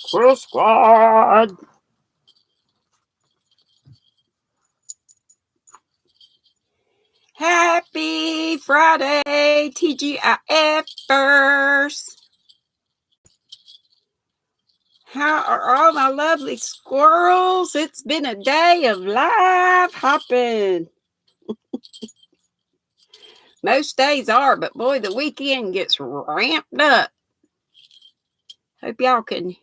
Squirrel Squad. Happy Friday, TGIFers. How are all my lovely squirrels? It's been a day of live hopping. Most days are, but boy, the weekend gets ramped up. Hope y'all can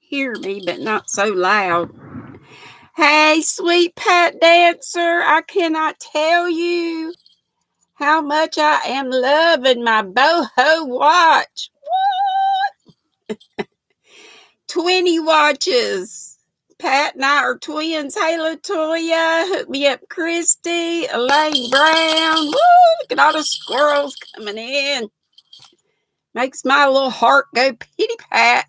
hear me, but not so loud. Hey, sweet Pat Dancer, I cannot tell you how much I am loving my boho watch. What? 20 watches. Pat and I are twins. Hey, Latoya. Hook me up, Christy. Elaine Brown. Woo! Look at all the squirrels coming in. Makes my little heart go pitty pat.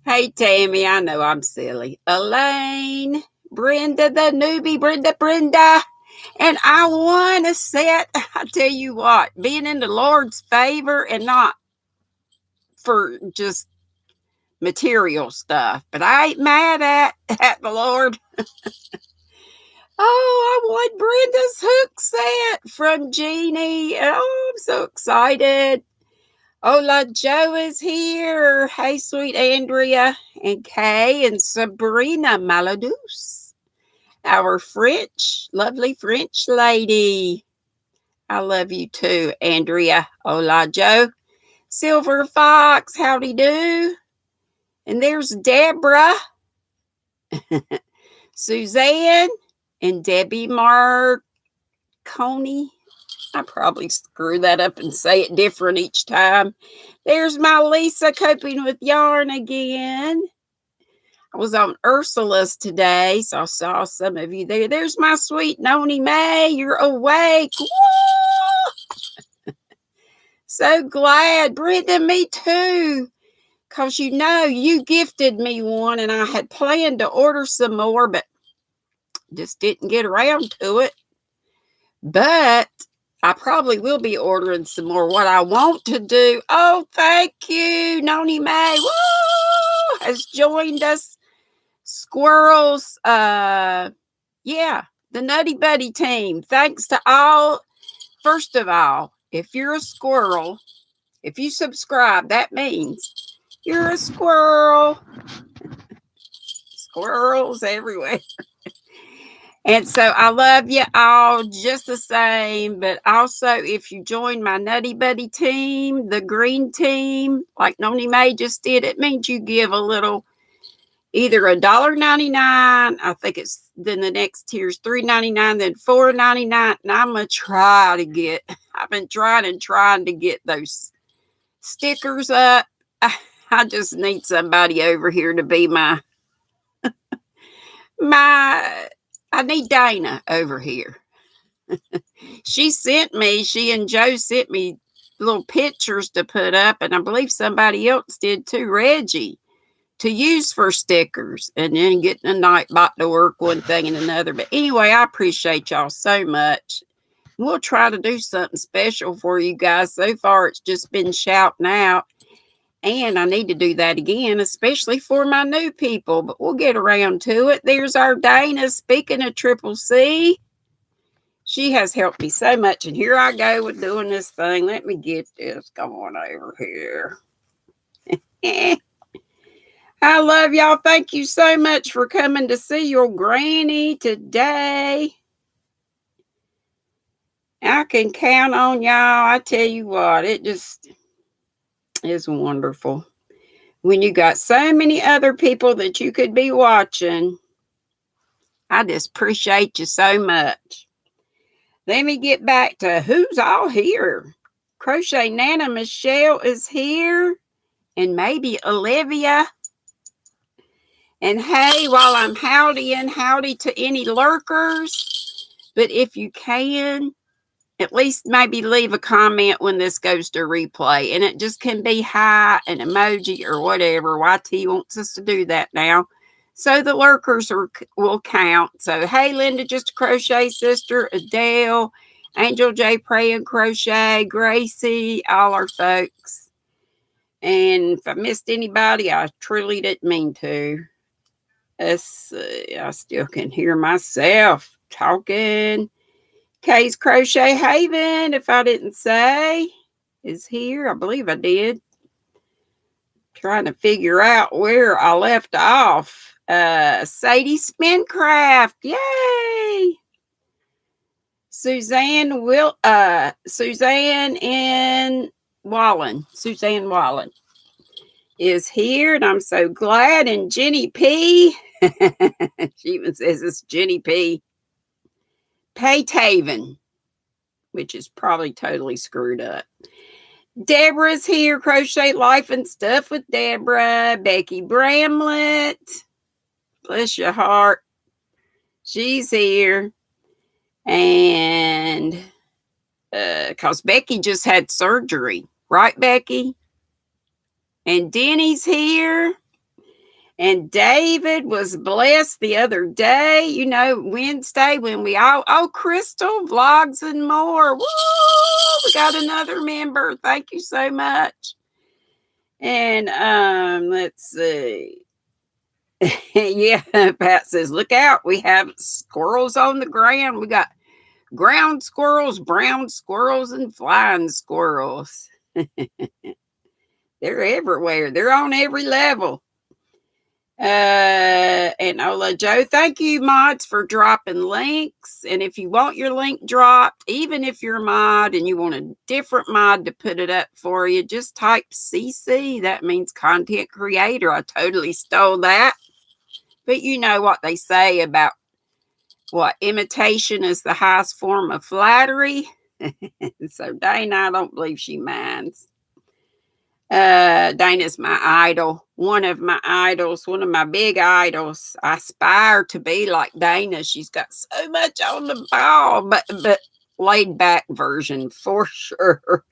Hey, Tammy. I know I'm silly. Elaine. Brenda, the newbie. Brenda. And I want to set, I tell you what, being in the Lord's favor and not for just material stuff, but I ain't mad at the Lord. Oh, I want Brenda's hook set from Jeannie. Oh, I'm so excited. Ola Joe is here. Hey, sweet Andrea and Kay and Sabrina Maladus, our lovely French lady. I love you too, Andrea. Hola, Joe. Silver Fox, howdy do. And there's Deborah, Suzanne, and Debbie Marconi. I probably screw that up and say it different each time. There's my Lisa coping with yarn again. I was on Ursula's today, so I saw some of you there. There's my sweet Noni May. You're awake. Woo! So glad. Brenda, me too. Because you gifted me one, and I had planned to order some more, but just didn't get around to it. But I probably will be ordering some more. What I want to do, oh, thank you, Noni May, woo, has joined us. Squirrels, the Nutty Buddy team. Thanks to all. First of all, if you're a squirrel, if you subscribe, that means you're a squirrel. Squirrels everywhere. And so I love you all just the same. But also, if you join my Nutty Buddy team, the green team, like Noni May just did, it means you give a little, either $1.99. I think it's then the next tier's $3.99, then $4.99. And I'm gonna try to get. I've been trying to get those stickers up. I just need somebody over here to be my. I need Dana over here. She and Joe sent me little pictures to put up, and I believe somebody else did too, Reggie, to use for stickers, and then getting a Nightbot to work one thing and another. But anyway, I appreciate y'all so much. We'll try to do something special for you guys. So far, it's just been shouting out. And I need to do that again, especially for my new people. But we'll get around to it. There's our Dana. Speaking of Triple C, she has helped me so much. And here I go with doing this thing. Let me get this going over here. I love y'all. Thank you so much for coming to see your granny today. I can count on y'all. I tell you what, it just is wonderful. When you got so many other people that you could be watching, I just appreciate you so much. Let me get back to who's all here. Crochet Nana Michelle is here, and maybe Olivia. And hey, while I'm howdy to any lurkers, but if you can, at least maybe leave a comment when this goes to replay. And it just can be hi, an emoji, or whatever. YT wants us to do that now. So the lurkers will count. So, hey, Linda, just a crochet sister, Adele, Angel J, Pray and Crochet, Gracie, all our folks. And if I missed anybody, I truly didn't mean to. Let's see. I still can hear myself talking. Kay's Crochet Haven, if I didn't say, is here. I believe I did. Trying to figure out where I left off. Sadie Spincraft, yay! Suzanne and Suzanne Wallen is here, and I'm so glad. And Jenny P, she even says it's Jenny P. Paytaven, which is probably totally screwed up. Deborah's here, Crochet Life and Stuff with Deborah. Becky Bramlett, bless your heart, she's here. And because Becky just had surgery, right, Becky? And Denny's here. And David was blessed the other day, Wednesday when we Crystal Vlogs and More. Woo! We got another member. Thank you so much. And let's see. Yeah, Pat says, look out. We have squirrels on the ground. We got ground squirrels, brown squirrels, and flying squirrels. They're everywhere. They're on every level. And Ola Joe, thank you, mods, for dropping links. And if you want your link dropped, even if you're a mod and you want a different mod to put it up for you, just type CC. That means content creator. I totally stole that. But you know what they say about what imitation is the highest form of flattery. So Dana, I don't believe she minds. Dana's my idol, one of my idols, one of my big idols. I aspire to be like Dana. She's got so much on the ball, but laid back version for sure.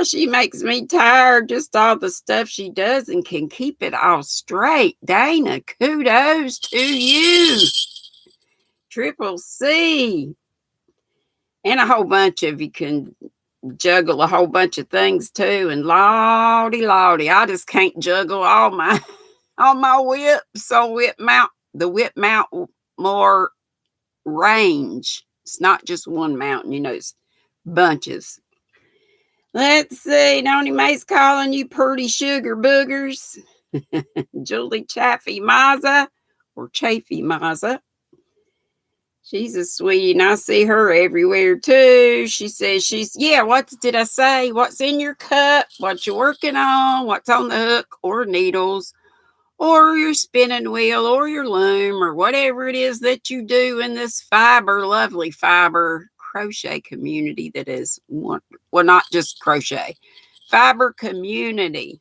She makes me tired, just all the stuff she does and can keep it all straight. Dana, kudos to you. Triple C. And a whole bunch of you can juggle a whole bunch of things too. And lordy, I just can't juggle all my whips. So the whip mount more range. It's not just one mountain, it's bunches. Let's see. Noni Mae's calling you pretty sugar boogers. Julie Chaffee Maza or Chafee Maza. She's a sweetie, and I see her everywhere too. She says what did I say? What's in your cup? What you working on? What's on the hook or needles or your spinning wheel or your loom or whatever it is that you do in this lovely fiber crochet community that is not just crochet. Fiber community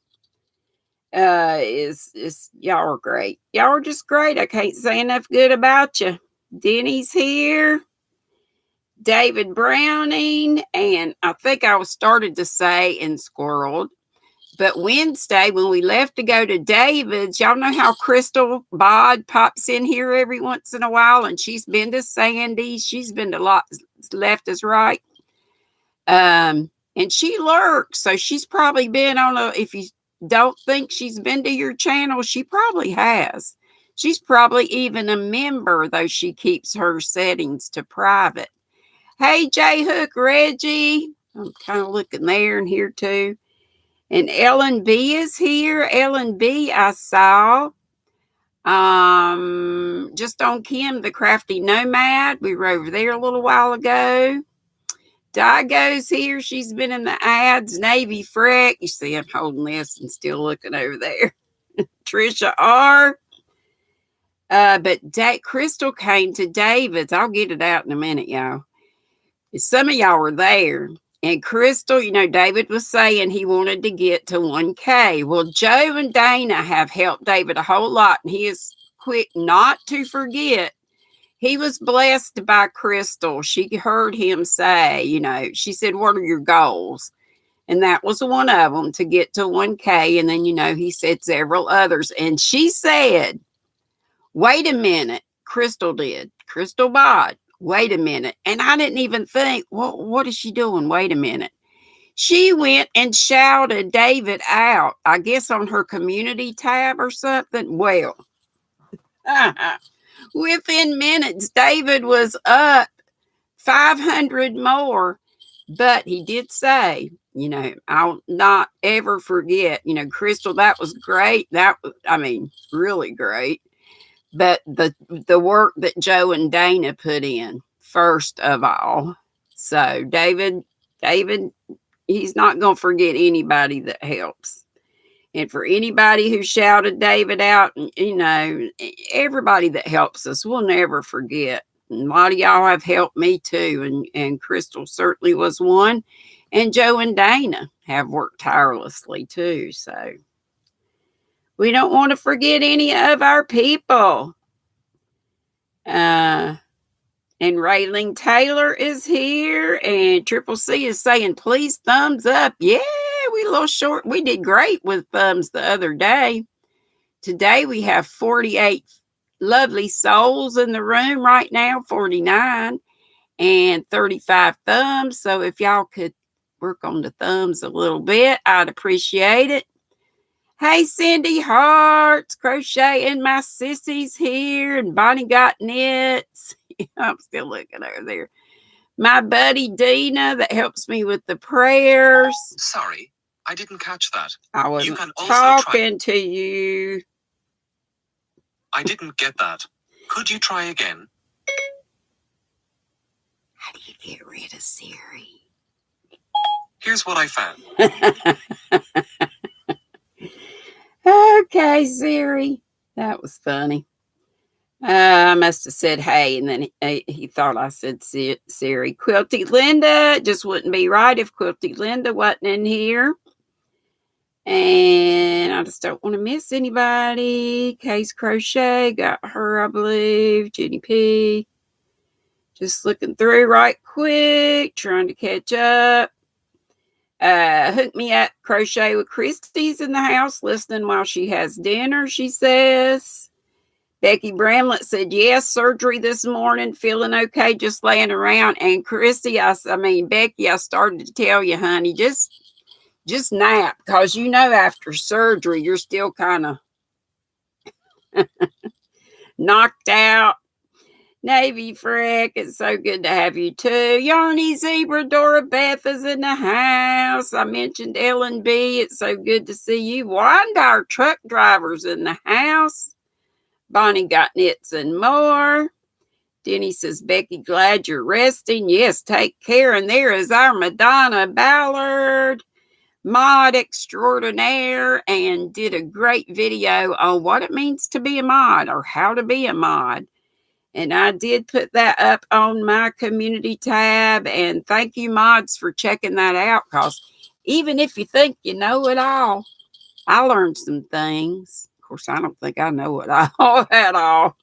is y'all are great. Y'all are just great. I can't say enough good about you. Denny's here, David Browning, and I think I was started to say and squirreled, but Wednesday when we left to go to David's, y'all know how Crystal Bod pops in here every once in a while, and she's been to Sandy's, she's been to lots left as right, and she lurks, so she's probably been if you don't think she's been to your channel, she probably has. She's probably even a member, though she keeps her settings to private. Hey, J Hook Reggie. I'm kind of looking there and here too. And Ellen B is here. Ellen B, I saw. Just on Kim, the Crafty Nomad. We were over there a little while ago. Digo's here. She's been in the ads. Navy Freck. You see, I'm holding this and still looking over there. Trisha R. But Crystal came to David's. I'll get it out in a minute, y'all. Some of y'all were there. And Crystal, David was saying he wanted to get to 1K. Well, Joe and Dana have helped David a whole lot. And he is quick not to forget. He was blessed by Crystal. She heard him say, she said, what are your goals? And that was one of them, to get to 1K. And then, he said several others. And she said, wait a minute. Crystal Bod, wait a minute. And I didn't even think, what is she doing? Wait a minute. She went and shouted David out, I guess on her community tab or something. Well, within minutes, David was up 500 more. But he did say, I'll not ever forget, Crystal, that was great. That was, really great. But the work that Joe and Dana put in, first of all. So David, he's not going to forget anybody that helps. And for anybody who shouted David out, everybody that helps us, we'll never forget. And a lot of y'all have helped me too. And Crystal certainly was one. And Joe and Dana have worked tirelessly too. So we don't want to forget any of our people. And Rayling Taylor is here. And Triple C is saying, please thumbs up. Yeah, we a little short. We did great with thumbs the other day. Today we have 48 lovely souls in the room right now, 49 and 35 thumbs. So if y'all could work on the thumbs a little bit, I'd appreciate it. Hey, Cindy Hearts, crocheting my sissies here, and Bonnie got knits. I'm still looking over there. My buddy Dina that helps me with the prayers. Sorry, I didn't catch that. I wasn't talking to you. I didn't get that. Could you try again? How do you get rid of Siri? Here's what I found. Okay, Siri. That was funny. I must have said hey, and then he thought I said Siri. Quilty Linda, it just wouldn't be right if Quilty Linda wasn't in here. And I just don't want to miss anybody. Case Crochet, got her, I believe. Jenny P. Just looking through right quick, trying to catch up. Hook me up, Crochet with Christie's in the house, listening while she has dinner, she says. Becky Bramlett said, yes, surgery this morning, feeling okay, just laying around. And Christy, Becky, I started to tell you, honey, just nap, because after surgery, you're still kind of knocked out. Navy Freck, it's so good to have you too. Yarny Zebra, Dora Beth is in the house. I mentioned Ellen B. It's so good to see you. Wandar truck drivers in the house. Bonnie got knits and more. Denny says, Becky, glad you're resting. Yes, take care. And there is our Madonna Ballard, mod extraordinaire, and did a great video on what it means to be a mod or how to be a mod. And I did put that up on my community tab. And thank you, mods, for checking that out. Because even if you think you know it all, I learned some things. Of course, I don't think I know it all at all.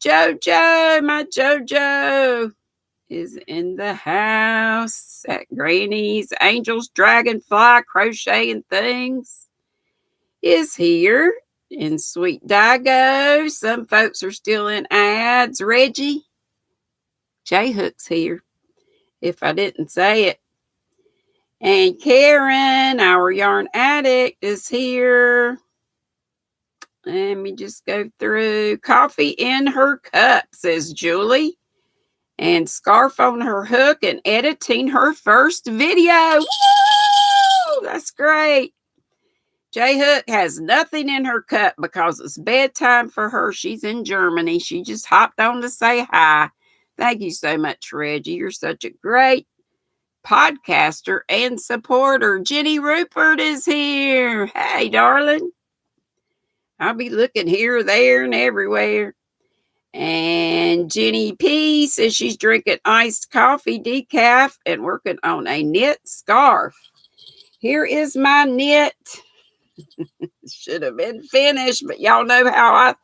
JoJo, my JoJo, is in the house at Granny's. Angels, Dragonfly, Crocheting Things is here. And Sweet Dago, some folks are still in ads. Reggie, J-Hook's here, if I didn't say it. And Karen, our yarn addict, is here. Let me just go through. Coffee in her cup, says Julie. And scarf on her hook and editing her first video. Woo! That's great. J-Hook has nothing in her cup because it's bedtime for her. She's in Germany. She just hopped on to say hi. Thank you so much, Reggie. You're such a great podcaster and supporter. Jenny Rupert is here. Hey, darling. I'll be looking here, there, and everywhere. And Jenny P says she's drinking iced coffee decaf and working on a knit scarf. Here is my knit. Should have been finished, but y'all know how I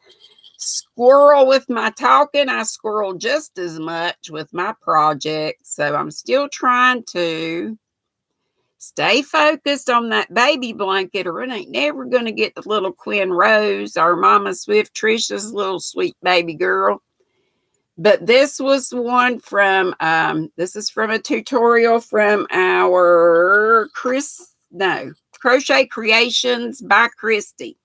squirrel with my talking. I squirrel just as much with my projects. So I'm still trying to stay focused on that baby blanket, or it ain't never going to get the little Quinn Rose or Mama Swift Trisha's little sweet baby girl. But this was one from, this is from a tutorial from our Crochet Creations by Christy.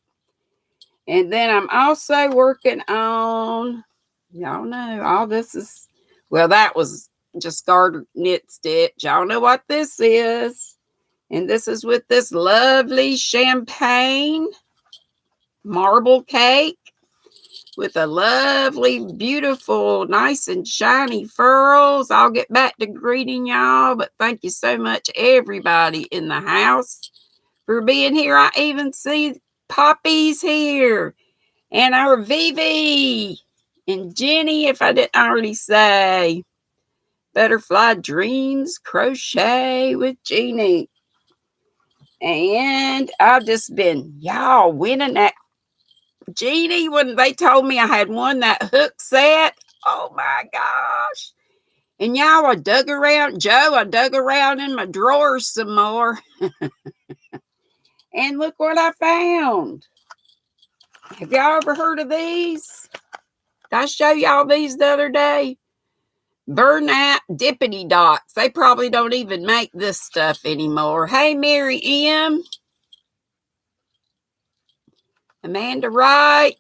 And then I'm also working on, y'all know, all this is, well, that was just garter knit stitch. Y'all know what this is. And this is with this lovely champagne marble cake with a lovely, beautiful, nice and shiny furls. I'll get back to greeting y'all, but thank you so much, everybody in the house, for being here. I even see Poppy's here, and our Vivi, and Jenny, if I didn't already say. Butterfly Dreams Crochet with Jeannie. And I've just been, y'all, winning that. Jeannie, when they told me I had won that hook set, oh my gosh. And y'all, I dug around in my drawers some more. And look what I found. Have y'all ever heard of these? Did I show y'all these the other day? Burnout Dippity Dots. They probably don't even make this stuff anymore. Hey, Mary M. Amanda Wright.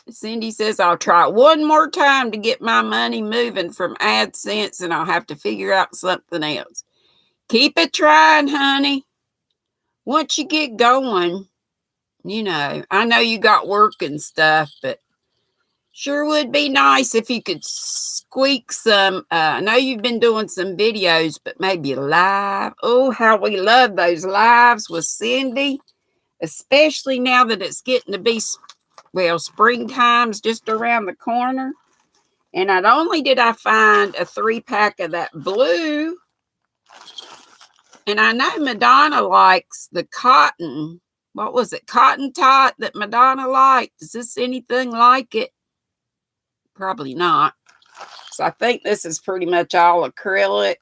Cindy says, I'll try one more time to get my money moving from AdSense, and I'll have to figure out something else. Keep it trying, honey. Once you get going, you know, I know you got work and stuff, but sure would be nice if you could squeak some. I know you've been doing some videos, but maybe live. Oh, how we love those lives with Cindy, especially now that it's getting to be, well, springtime's just around the corner. And not only did I find a 3-pack of that blue, and I know Madonna likes the cotton. What was it? Cotton Tot that Madonna liked. Is this anything like it? Probably not. So I think this is pretty much all acrylic.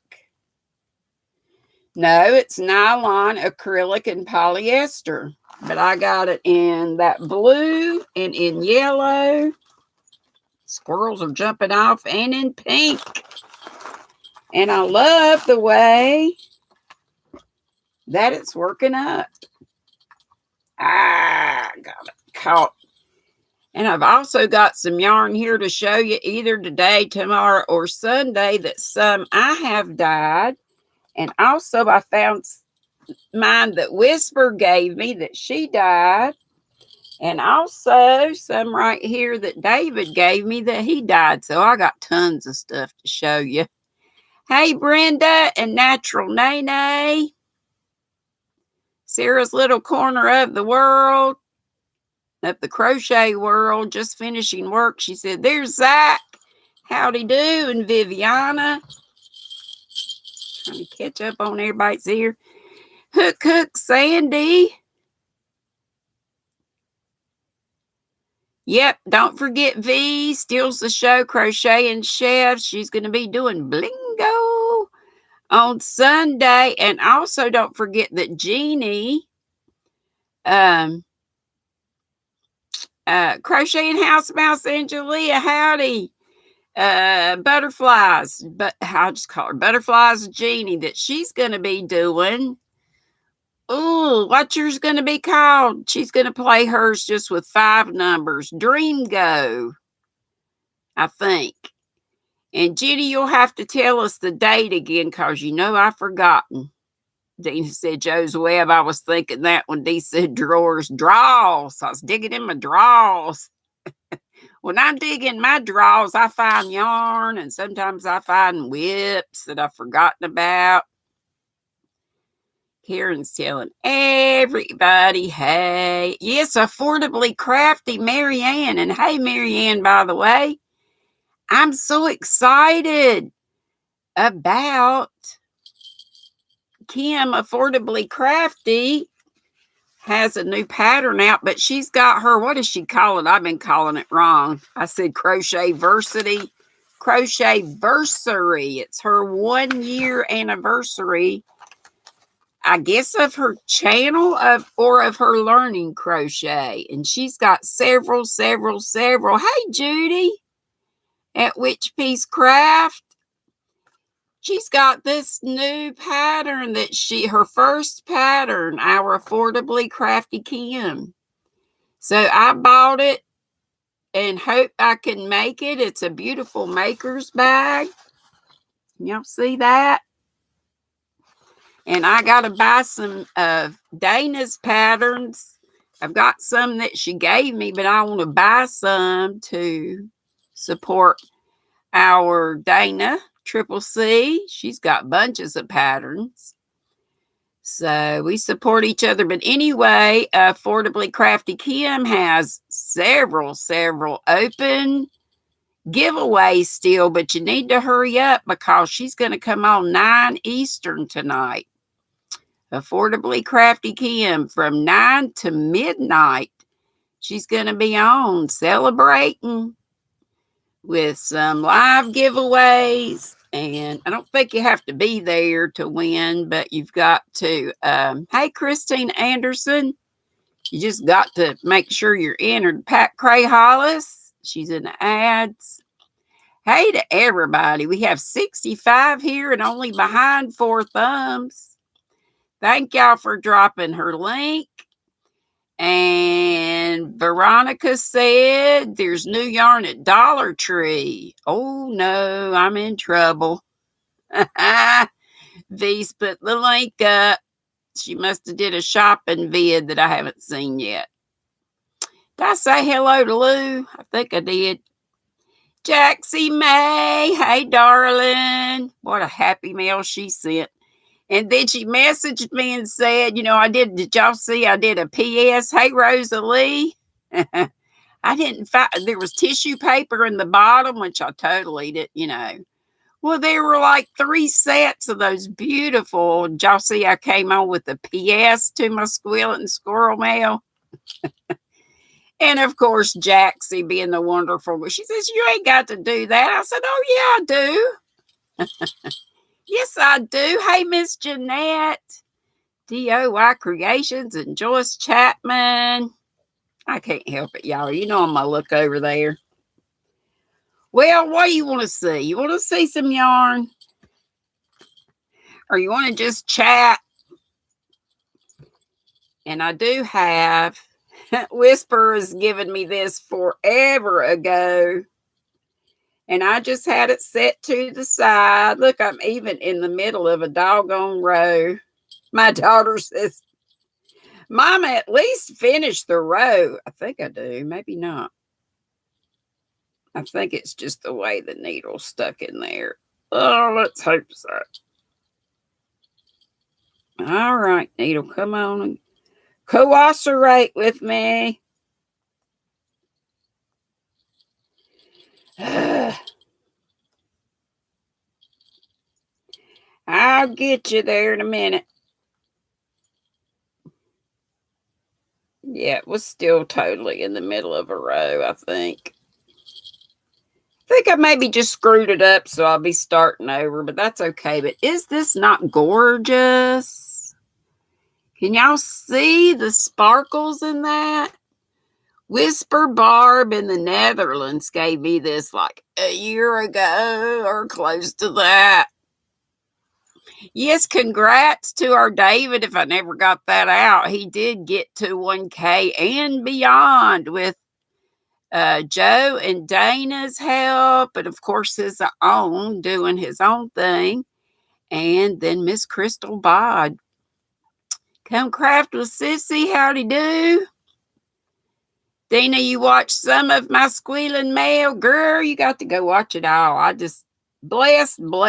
No, it's nylon, acrylic, and polyester. But I got it in that blue and in yellow. Squirrels are jumping off, and in pink. And I love the way that it's working up. Got it caught. And I've also got some yarn here to show you either today, tomorrow, or Sunday that some I have dyed. And also I found mine that Whisper gave me that she dyed. And also some right here that David gave me that he dyed. So I got tons of stuff to show you. Hey, Brenda and Natural Nene. Sarah's little corner of the world, of the crochet world, just finishing work. She said, there's Zach. Howdy do. And Viviana. Trying to catch up on everybody's ear. Hook, Sandy. Yep, don't forget V. Steals the show, Crochet and Chef. She's going to be doing Blingo on Sunday. And also don't forget that Jeannie, Crocheting House Mouse Angelia, howdy. Butterflies, but I'll just call her Butterflies Jeannie, that she's going to be doing. Ooh, what's yours going to be called? She's going to play hers just with 5 numbers. Dream Go, I think. And Jenny, you'll have to tell us the date again, because you know I've forgotten. Dina said Joe's Web. I was thinking that when Dee said drawers. Draws. I was digging in my drawers. When I'm digging my drawers, I find yarn, and sometimes I find whips that I've forgotten about. Karen's telling everybody, hey. Yes, Affordably Crafty, Marianne. And hey, Marianne, by the way, I'm so excited about Kim. Affordably Crafty has a new pattern out, but she's got her, what does she call it? I've been calling it wrong. I said Crochet Versary. It's her 1-year anniversary, I guess, of her channel of her learning crochet. And she's got several. Hey, Judy. at Witch Piece Craft. She's got this new pattern that her first pattern, our Affordably Crafty Kim. So I bought it and hope I can make it. It's a beautiful maker's bag. Y'all see that? And I got to buy some of Dana's patterns. I've got some that she gave me, but I want to buy some to support our Dana Triple C. She's got bunches of patterns. So we support each other. But anyway, Affordably Crafty Kim has several open giveaways still, but you need to hurry up because she's going to come on 9 Eastern tonight. Affordably Crafty Kim from 9 to midnight. She's going to be on celebrating with some live giveaways. And I don't think you have to be there to win, but you've got to. Hey, Christine Anderson. You just got to make sure you're entered. Pat Cray Hollis. She's in the ads. Hey to everybody. We have 65 here and only behind 4 thumbs. Thank y'all for dropping her link. And Veronica said there's new yarn at Dollar Tree. Oh no, I'm in trouble. V's put the link up. She must have did a shopping vid that I haven't seen yet. Did I say hello to Lou? I think I did. Jaxie May, hey darling. What a happy mail she sent. And then she messaged me and said, did y'all see I did a PS? Hey, Rosalie. I didn't find, there was tissue paper in the bottom, which I totally did, Well, there were like 3 sets of those beautiful. Did y'all see I came on with the PS to my Squilting and Squirrel mail? And of course, Jaxie being the wonderful, she says, you ain't got to do that. I said, oh, yeah, I do. Yes, I do. Hey, Miss Jeanette, DOY Creations and Joyce Chapman. I can't help it, y'all. I'm going to look over there. Well, what do you want to see? You want to see some yarn? Or you want to just chat? And I do have, Whisper has given me this forever ago. And I just had it set to the side. Look, I'm even in the middle of a doggone row. My daughter says, Mama, at least finish the row. I think I do. Maybe not. I think it's just the way the needle's stuck in there. Oh, let's hope so. All right, needle, come on and cooperate with me. I'll get you there in a minute. Yeah, it was still totally in the middle of a row, I think. I think I maybe just screwed it up, so I'll be starting over, but that's okay. But is this not gorgeous? Can y'all see the sparkles in that? Whisper Barb in the Netherlands gave me this like a year ago or close to that. Yes, congrats to our David. If I never got that out, he did get to 1K and beyond with Joe and Dana's help, and of course his own, doing his own thing. And then Miss Crystal Bod. Come craft with Sissy. Howdy do. Dina, you watched some of my squealing mail? Girl, you got to go watch it all. I just blessed. But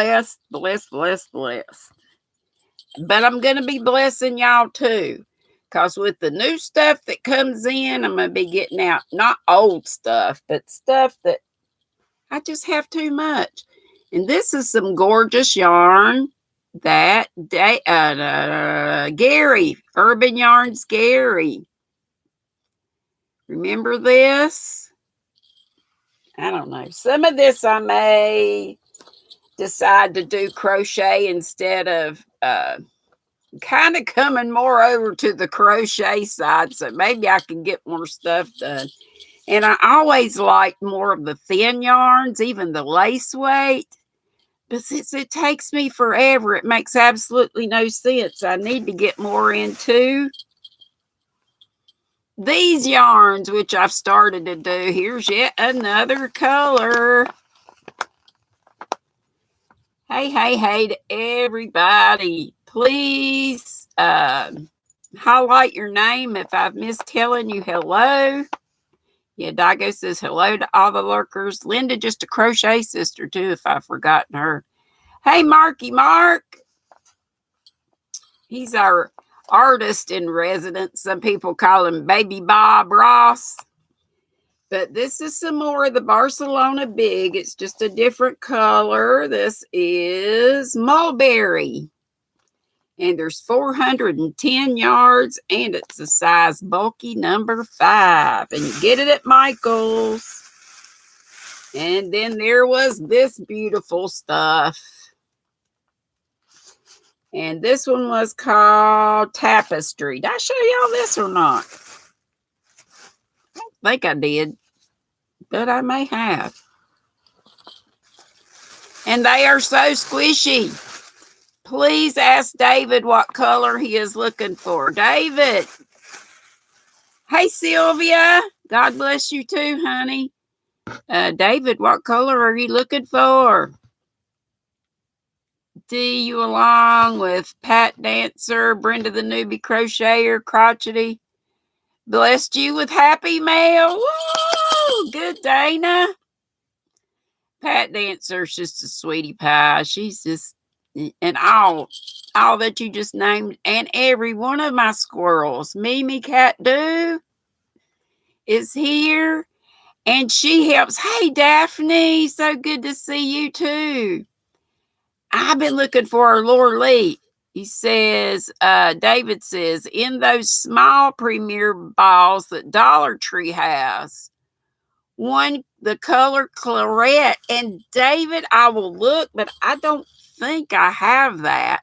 I'm going to be blessing y'all too. Because with the new stuff that comes in, I'm going to be getting out not old stuff, but stuff that I just have too much. And this is some gorgeous yarn that Gary, Urban Yarns Gary. Remember this? I don't know. Some of this I may decide to do crochet instead of kind of coming more over to the crochet side, so maybe I can get more stuff done. And I always liked more of the thin yarns, even the lace weight. But since it takes me forever, it makes absolutely no sense. I need to get more into these yarns, which I've started to do. Here's yet another color. Hey to everybody. Please highlight your name if I've missed telling you hello. Yeah, Dago says hello to all the lurkers. Linda, just a crochet sister, too, if I've forgotten her. Hey, Marky Mark. He's our artist in residence. Some people call him Baby Bob Ross. But this is some more of the Barcelona Big. It's just a different color. This is mulberry. And there's 410 yards, and it's a size bulky number 5. And you get it at Michael's. And then there was this beautiful stuff. And this one was called Tapestry. Did I show y'all this or not? I don't think I did, but I may have. And they are so squishy. Please ask David what color he is looking for. David. Hey, Sylvia. God bless you too, honey. David, what color are you looking for? Dee, you along with Pat Dancer, Brenda the Newbie Crocheter, Crotchety. Blessed you with happy mail. Woo! Good, Dana. Pat Dancer's just a sweetie pie. She's just, and all that you just named, and every one of my squirrels. Mimi Cat Doo is here, and she helps. Hey, Daphne, so good to see you too. I've been looking for our Laura Lee. He says, David says, in those small premier balls that Dollar Tree has, one, the color claret. And David, I will look, but I don't think I have that.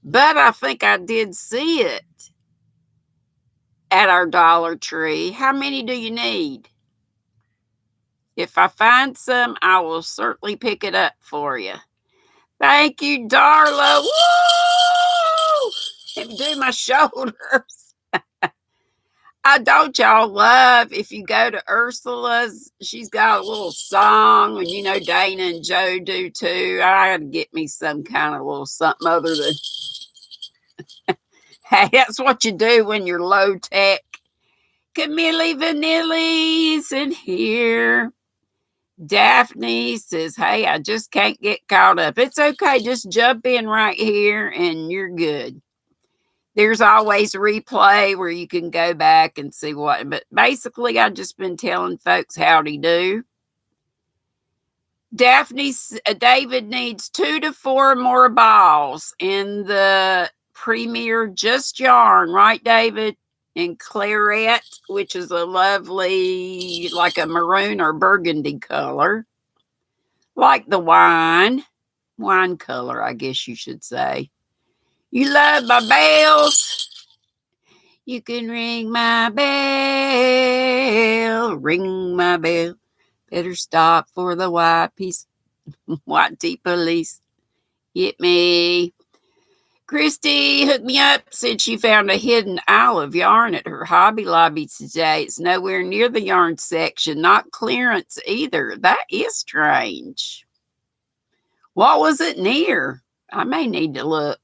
But I think I did see it at our Dollar Tree. How many do you need? If I find some, I will certainly pick it up for you. Thank you, Darla. Woo! Let me do my shoulders. I don't y'all love if you go to Ursula's, she's got a little song, and you know Dana and Joe do too. I gotta get me some kind of little something other than hey, that's what you do when you're low tech. Camille Vanilli's in here. Daphne says, hey, I just can't get caught up. It's okay. Just jump in right here and you're good. There's always a replay where you can go back and see what. But basically, I've just been telling folks howdy do. David needs 2 to 4 more balls in the Premier Just Yarn. Right, David? And claret, which is a lovely, like a maroon or burgundy color. Like the wine color, I guess you should say. You love my bells. You can ring my bell. Ring my bell. Better stop for the white tea police. Get me. Christy hooked me up, said she found a hidden aisle of yarn at her Hobby Lobby today. It's nowhere near the yarn section, not clearance either. That is strange. What was it near? I may need to look.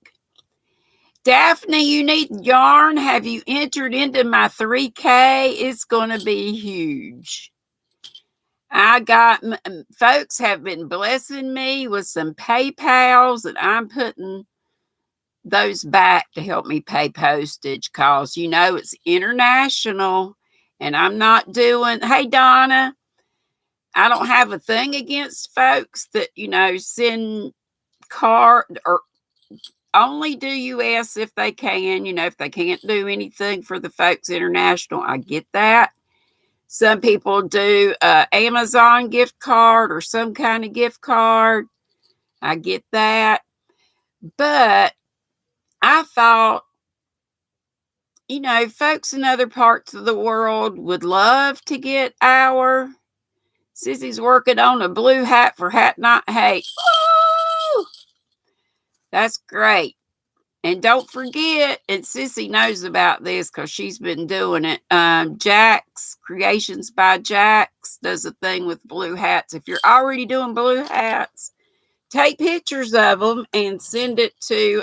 Daphne, you need yarn. Have you entered into my 3K? It's going to be huge. Folks have been blessing me with some PayPals, and I'm putting those back to help me pay postage because, you know, it's international and I'm not doing, hey, Donna, I don't have a thing against folks that, you know, send card or only do US if they can, you know, if they can't do anything for the folks international, I get that. Some people do Amazon gift card or some kind of gift card. I get that. But I thought you know, folks in other parts of the world would love to get our Sissy's working on a blue hat for Hat Not Hate. Woo! That's great. And don't forget, and Sissy knows about this because she's been doing it. Jax, Creations by Jax, does a thing with blue hats. If you're already doing blue hats, take pictures of them and send it to,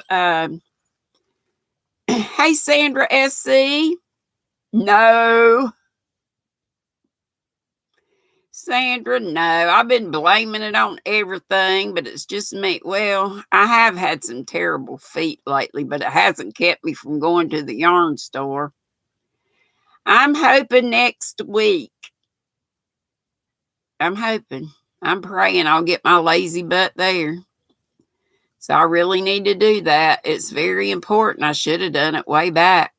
hey, Sandra SC. No. Sandra, no. I've been blaming it on everything, but it's just me. Well, I have had some terrible feet lately, but it hasn't kept me from going to the yarn store. I'm hoping next week. I'm praying I'll get my lazy butt there. So I really need to do that. It's very important. I should have done it way back.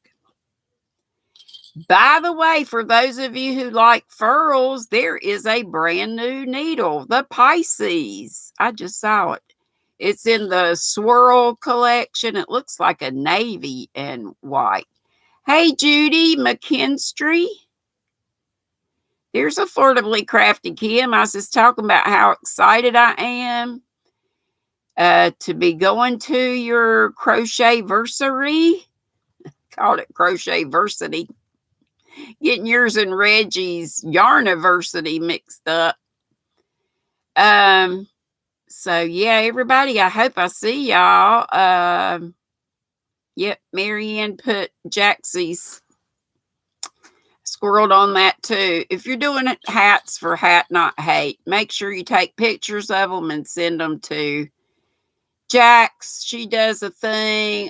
By the way, for those of you who like furls, there is a brand new needle, the Pisces. I just saw it. It's in the swirl collection. It looks like a navy and white. Hey, Judy McKinstry. There's Affordably Crafty Kim. I was just talking about how excited I am to be going to your crochet-versary. Called it crochet-versity. Getting yours and Reggie's Yarniversity mixed up. So yeah, everybody, I hope I see y'all. Yep, Marianne put Jaxie's squirreled on that too. If you're doing hats for Hat Not Hate, make sure you take pictures of them and send them to Jax. She does a thing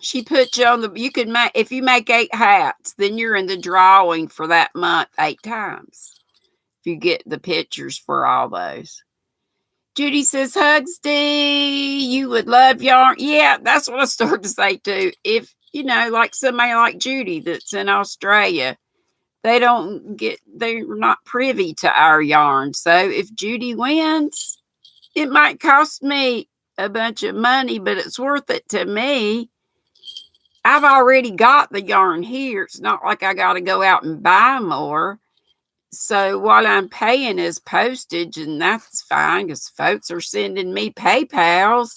she put you on you can make, if you make 8 hats, then you're in the drawing for that month 8 times. If you get the pictures for all those. Judy says, hugs, Dee. You would love yarn. Yeah, that's what I started to say too. If, you know, like somebody like Judy that's in Australia, they're not privy to our yarn. So if Judy wins, it might cost me a bunch of money, but it's worth it to me. I've already got the yarn here. It's not like I got to go out and buy more. So what I'm paying is postage, and that's fine because folks are sending me PayPals,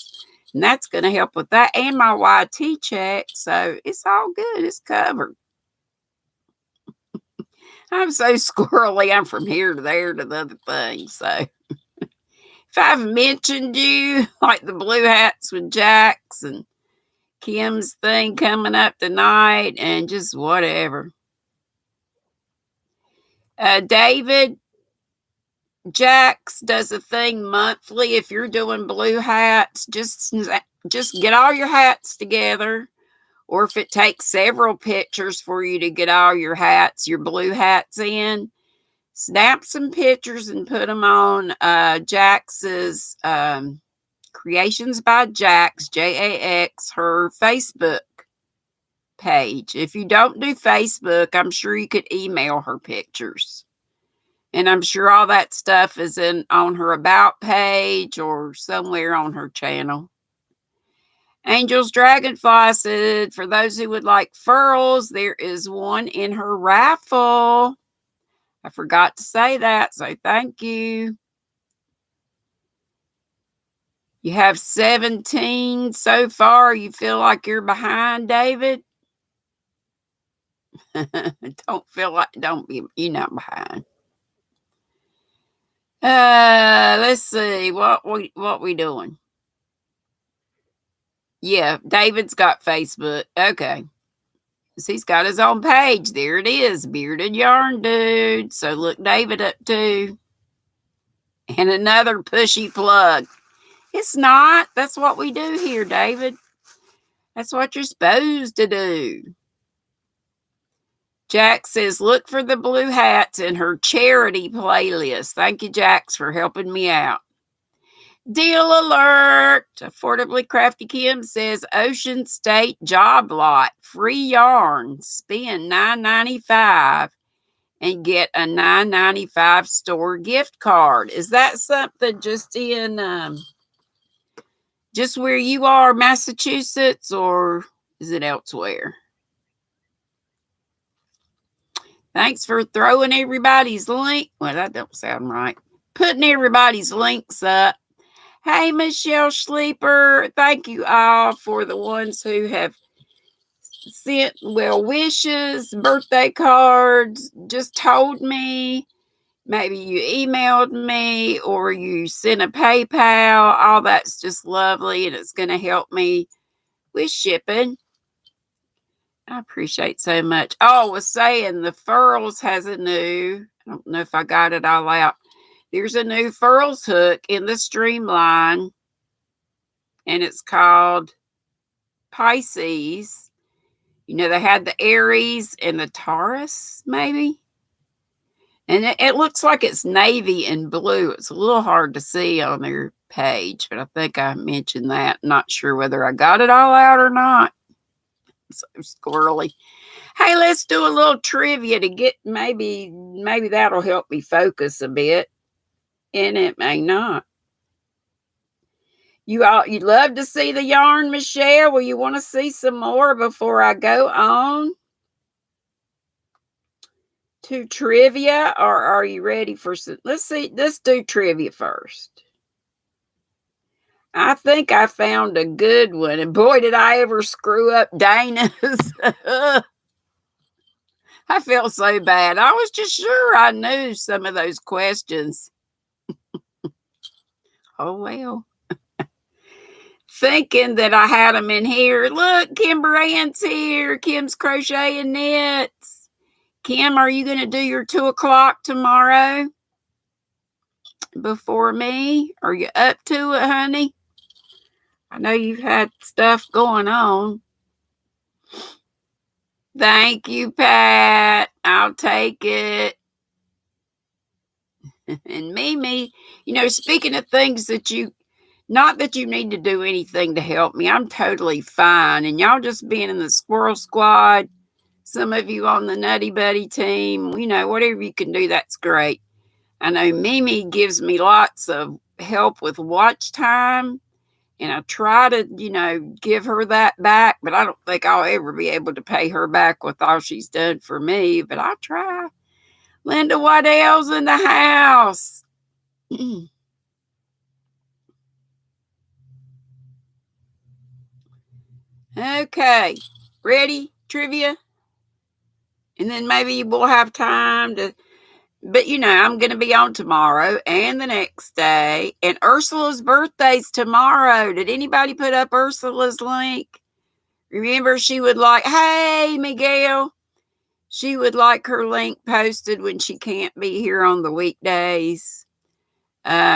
and that's going to help with that and my YT check. So it's all good. It's covered. I'm so squirrely. I'm from here to there to the other thing. So if I've mentioned you, like the blue hats with Jax and Kim's thing coming up tonight and just whatever. David, Jax does a thing monthly. If you're doing blue hats, just get all your hats together. Or if it takes several pictures for you to get all your blue hats in, snap some pictures and put them on Jax's Creations by Jax, Jax, her Facebook page. If you don't do Facebook, I'm sure you could email her pictures. And I'm sure all that stuff is on her about page or somewhere on her channel. Angels Dragonfly said, for those who would like furls, there is one in her raffle. I forgot to say that, so thank you. You have 17 so far. You feel like you're behind, David? Don't be, you're not behind. Let's see what we doing. Yeah, David's got Facebook. Okay. He's got his own page. There it is, Bearded Yarn Dude. So look David up too. And another pushy plug. It's not. That's what we do here, David. That's what you're supposed to do. Jax says, look for the blue hats in her charity playlist. Thank you, Jax, for helping me out. Deal alert. Affordably Crafty Kim says, Ocean State Job Lot, free yarn. Spend $9.95 and get a $9.95 store gift card. Is that something just in just where you are, Massachusetts, or Is it elsewhere? Thanks for throwing everybody's link. Well, that don't sound right. Putting everybody's links up. Hey, Michelle Sleeper. Thank you all for the ones who have sent well wishes, birthday cards, just told me. Maybe you emailed me or you sent a PayPal. All that's just lovely and it's going to help me with shipping. I appreciate so much. Oh, I was saying the Furls has a new, I don't know if I got it all out. There's a new Furls hook in the Streamline and it's called Pisces. You know, they had the Aries and the Taurus, maybe. And it looks like it's navy and blue. It's a little hard to see on their page, but I think I mentioned that. Not sure whether I got it all out or not. So squirrely. Hey, let's do a little trivia to get maybe that'll help me focus a bit. And it may not. You'd love to see the yarn, Michelle. Well, you want to see some more before I go on to trivia, or are you ready for some? Let's do trivia first. I think I found a good one, and boy, did I ever screw up Dana's. I felt so bad. I was just sure I knew some of those questions. Oh, well. Thinking that I had them in here. Look, Kimber Ann's here. Kim's Crochet and Knits. Kim, are you going to do your 2 o'clock tomorrow before me? Are you up to it, honey? I know you've had stuff going on. Thank you, Pat. I'll take it. And Mimi, you know, speaking of things that not that you need to do anything to help me. I'm totally fine. And y'all just being in the Squirrel Squad, some of you on the Nutty Buddy team, you know, whatever you can do, that's great. I know Mimi gives me lots of help with watch time. And I try to, you know, give her that back, but I don't think I'll ever be able to pay her back with all she's done for me, but I'll try. Linda Waddell's in the house. Okay, ready? Trivia? And then maybe we'll have time to, but you know, I'm going to be on tomorrow and the next day. And Ursula's birthday's tomorrow. Did anybody put up Ursula's link? Remember, she would like, hey, Miguel. She would like her link posted when she can't be here on the weekdays.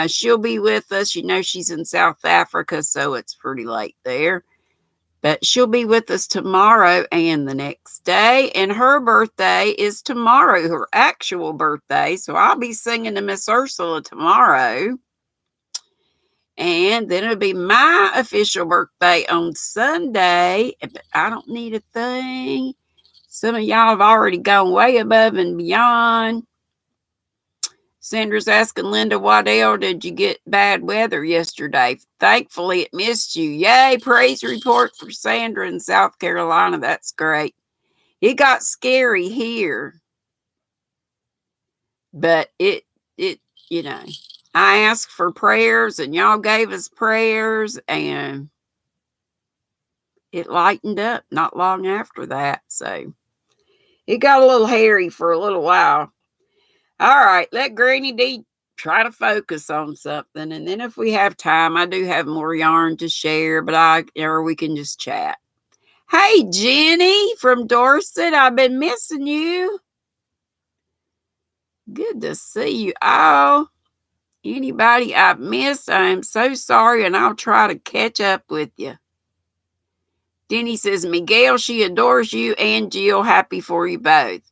She'll be with us. You know, she's in South Africa, so it's pretty late there. But she'll be with us tomorrow and the next day. And her birthday is tomorrow, her actual birthday. So I'll be singing to Miss Ursula tomorrow. And then it'll be my official birthday on Sunday. But I don't need a thing. Some of y'all have already gone way above and beyond. Sandra's asking Linda Waddell, did you get bad weather yesterday? Thankfully, it missed you. Yay, praise report for Sandra in South Carolina. That's great. It got scary here. But it, you know, I asked for prayers and y'all gave us prayers and it lightened up not long after that. So it got a little hairy for a little while. All right, let GrannyDee try to focus on something. And then if we have time, I do have more yarn to share, or we can just chat. Hey, Jenny from Dorset, I've been missing you. Good to see you all. Anybody I've missed, I am so sorry, and I'll try to catch up with you. Denny says, Miguel, she adores you, and Jill, happy for you both.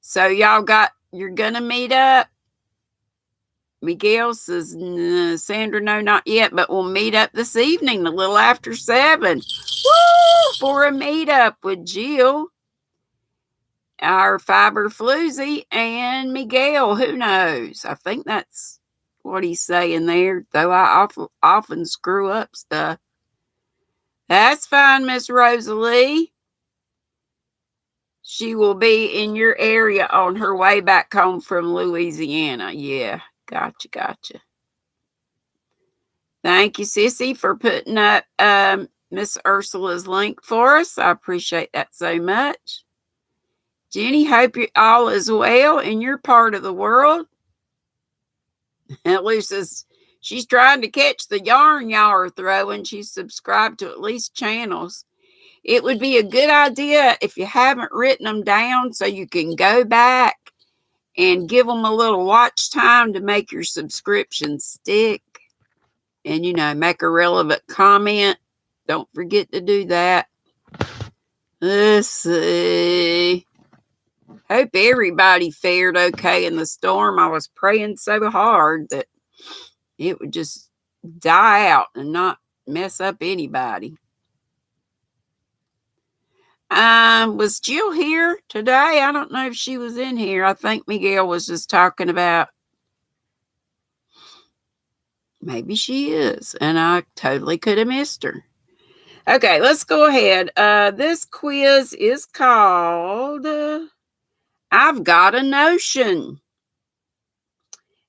So you're going to meet up? Miguel says, Sandra, no, not yet, but we'll meet up this evening, a little after 7. Woo! For a meetup with Jill, our Fiber Floozy, and Miguel. Who knows? I think that's what he's saying there, though I often screw up stuff. That's fine, Miss Rosalie. She will be in your area on her way back home from Louisiana. Yeah, gotcha. Thank you, Sissy, for putting up Miss Ursula's link for us. I appreciate that so much. Jenny, hope you all is well in your part of the world. Lucy's she's trying to catch the yarn y'all are throwing. She's subscribed to at least channels. It would be a good idea if you haven't written them down so you can go back and give them a little watch time to make your subscription stick. And, make a relevant comment. Don't forget to do that. Let's see. Hope everybody fared okay in the storm. I was praying so hard that it would just die out and not mess up anybody. Was Jill here today? I don't know if she was in here. I think Miguel was just talking about. Maybe she is, and I totally could have missed her. Okay, let's go ahead. This quiz is called I've Got a Notion.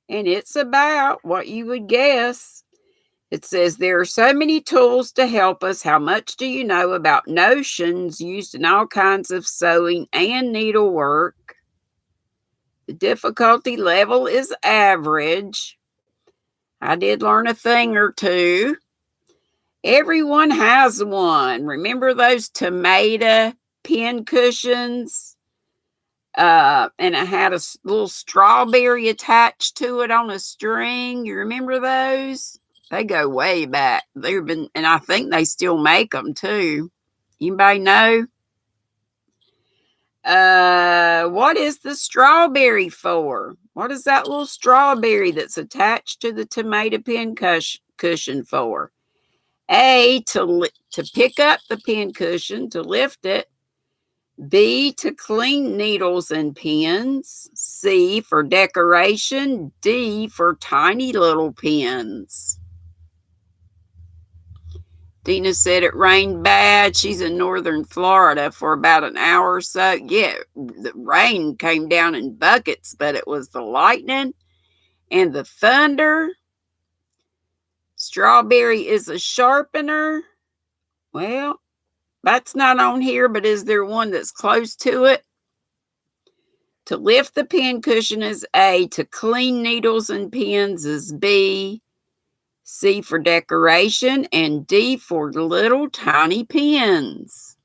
And it's about what you would guess. It says, there are so many tools to help us. How much do you know about notions used in all kinds of sewing and needlework? The difficulty level is average. I did learn a thing or two. Everyone has one. Remember those tomato pin cushions? And it had a little strawberry attached to it on a string. You remember those? They go way back. They've been, and I think they still make them too. Anybody know? What is the strawberry for? What is that little strawberry that's attached to the tomato pin cushion for? A, to pick up the pin cushion, to lift it. B, to clean needles and pins. C, for decoration. D, for tiny little pins. Dina said it rained bad. She's in northern Florida for about an hour or so. Yeah, the rain came down in buckets, but it was the lightning and the thunder. Strawberry is a sharpener. Well, that's not on here, but is there one that's close to it? To lift the pin cushion is A. To clean needles and pins is B. C for decoration, and D for little tiny pins.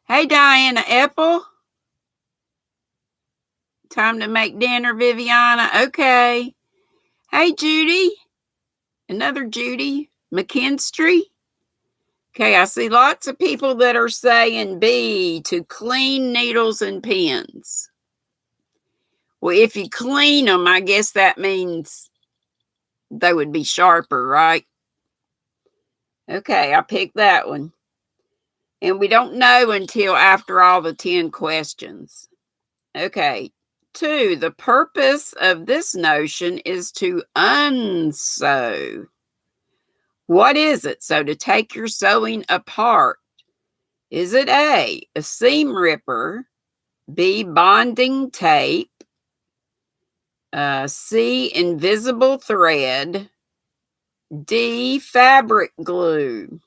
Hey, Diana Apple. Time to make dinner, Viviana. Okay. Hey, Judy. Another Judy. McKinstry. Okay, I see lots of people that are saying B, to clean needles and pins. Well, if you clean them, I guess that means they would be sharper, right? Okay, I picked that one. And we don't know until after all the 10 questions. Okay, 2, the purpose of this notion is to unsew. What is it? So to take your sewing apart. Is it A, a seam ripper, B, bonding tape, C, invisible thread, D, fabric glue?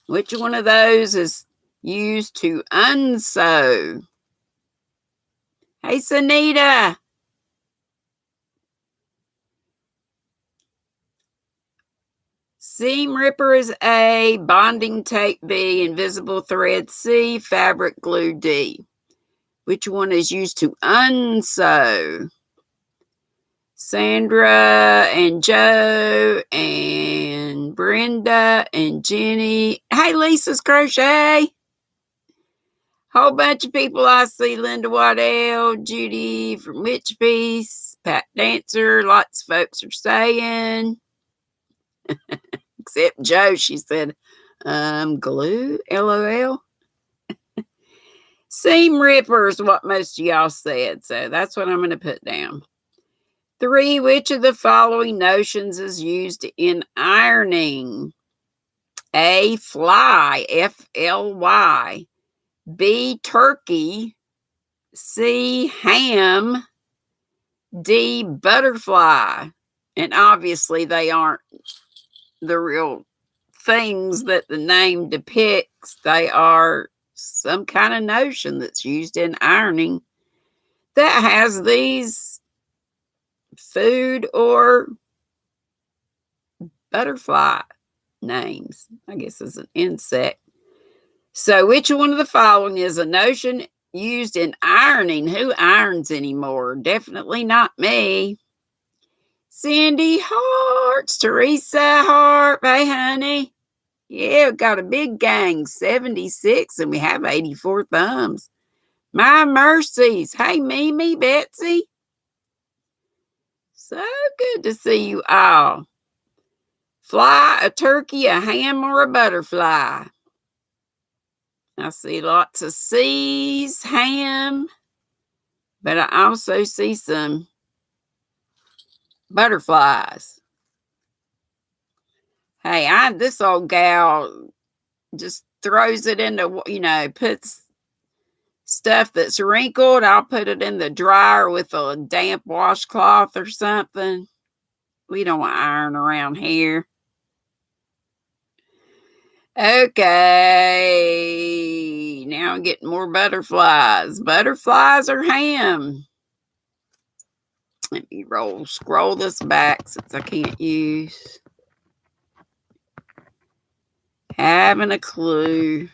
Which one of those is used to unsew? Hey, Sunita. Seam ripper is A, bonding tape B, invisible thread C, fabric glue D. Which one is used to unsew? Sandra and Joe and Brenda and Jenny. Hey, Lisa's Crochet. Whole bunch of people I see. Linda Waddell, Judy from Witch Piece, Pat Dancer. Lots of folks are saying. Except Joe, she said, glue, LOL. Seam ripper is what most of y'all said, so that's what I'm going to put down. 3. Which of the following notions is used in ironing? A. Fly, F-L-Y. B. Turkey. C. Ham. D. Butterfly. And obviously they aren't the real things that the name depicts. They are some kind of notion that's used in ironing that has these food or butterfly names. I guess it's an insect. So which one of the following is a notion used in ironing? Who irons anymore? Definitely not me. Cindy Hearts, Teresa Hart, hey honey. Yeah, we've got a big gang, 76, and we have 84 thumbs. My mercies. Hey, Mimi, Betsy. So good to see you all. Fly, a turkey, a ham, or a butterfly? I see lots of C's, ham, but I also see some butterflies. Hey, this old gal just throws it into, puts stuff that's wrinkled. I'll put it in the dryer with a damp washcloth or something. We don't iron around here. Okay, now I'm getting more butterflies. Butterflies or ham? Let me scroll this back since I can't use. Having a clue.